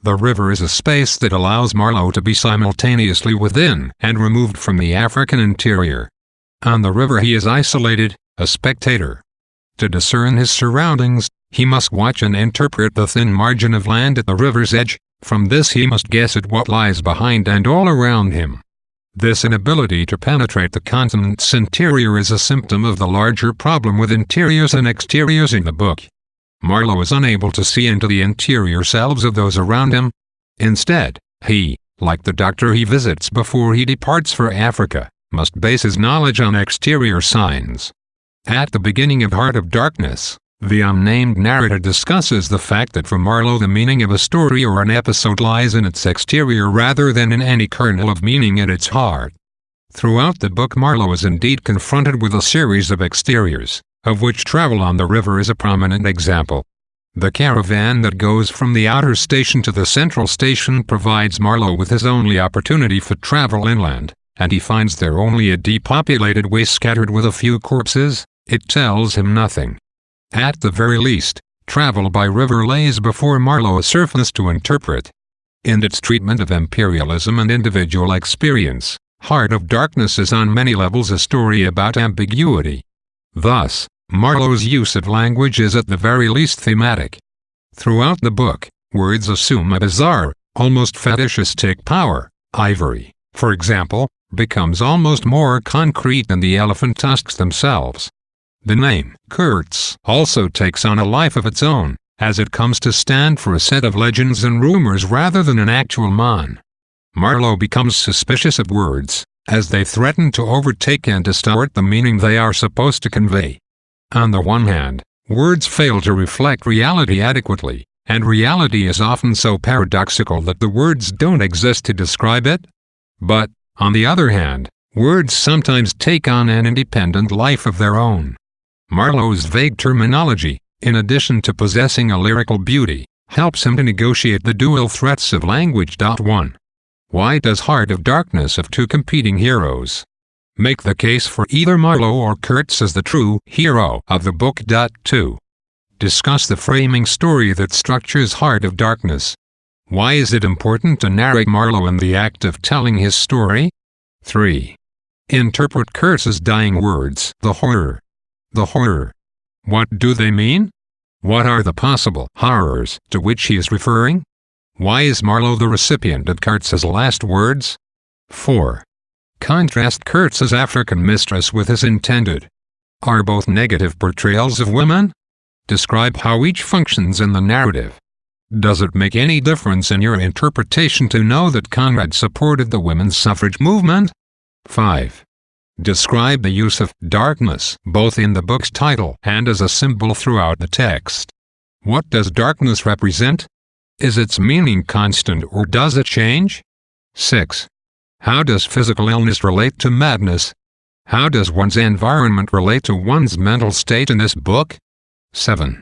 The river is a space that allows Marlowe to be simultaneously within and removed from the African interior. On the river he is isolated, a spectator. To discern his surroundings, he must watch and interpret the thin margin of land at the river's edge. From this he must guess at what lies behind and all around him. This inability to penetrate the continent's interior is a symptom of the larger problem with interiors and exteriors in the book. Marlowe is unable to see into the interior selves of those around him. Instead, he, like the doctor he visits before he departs for Africa, must base his knowledge on exterior signs. At the beginning of Heart of Darkness, the unnamed narrator discusses the fact that for Marlowe the meaning of a story or an episode lies in its exterior rather than in any kernel of meaning at its heart. Throughout the book Marlowe is indeed confronted with a series of exteriors, of which travel on the river is a prominent example. The caravan that goes from the outer station to the central station provides Marlowe with his only opportunity for travel inland, and he finds there only a depopulated way scattered with a few corpses. It tells him nothing. At the very least, travel by river lays before Marlowe a surface to interpret. In its treatment of imperialism and individual experience, Heart of Darkness is on many levels a story about ambiguity. Thus, Marlowe's use of language is at the very least thematic. Throughout the book, words assume a bizarre, almost fetishistic power. Ivory, for example, becomes almost more concrete than the elephant tusks themselves. The name Kurtz also takes on a life of its own, as it comes to stand for a set of legends and rumors rather than an actual man. Marlowe becomes suspicious of words, as they threaten to overtake and distort the meaning they are supposed to convey. On the one hand, words fail to reflect reality adequately, and reality is often so paradoxical that the words don't exist to describe it. But, on the other hand, words sometimes take on an independent life of their own. Marlowe's vague terminology, in addition to possessing a lyrical beauty, helps him to negotiate the dual threats of language. 1. Why does Heart of Darkness have two competing heroes? Make the case for either Marlowe or Kurtz as the true hero of the book. 2. Discuss the framing story that structures Heart of Darkness. Why is it important to narrate Marlowe in the act of telling his story? 3. Interpret Kurtz's dying words. The horror. The horror. What do they mean? What are the possible horrors to which he is referring? Why is Marlowe the recipient of Kurtz's last words? 4. Contrast Kurtz's African mistress with his intended. Are both negative portrayals of women? Describe how each functions in the narrative. Does it make any difference in your interpretation to know that Conrad supported the women's suffrage movement? 5. Describe the use of darkness both in the book's title and as a symbol throughout the text. What does darkness represent? Is its meaning constant or does it change? 6. How does physical illness relate to madness? How does one's environment relate to one's mental state in this book? 7.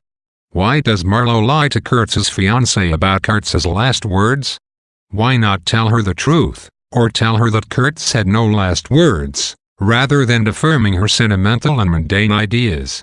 Why does Marlowe lie to Kurtz's fiancée about Kurtz's last words? Why not tell her the truth, or tell her that Kurtz had no last words, rather than affirming her sentimental and mundane ideas?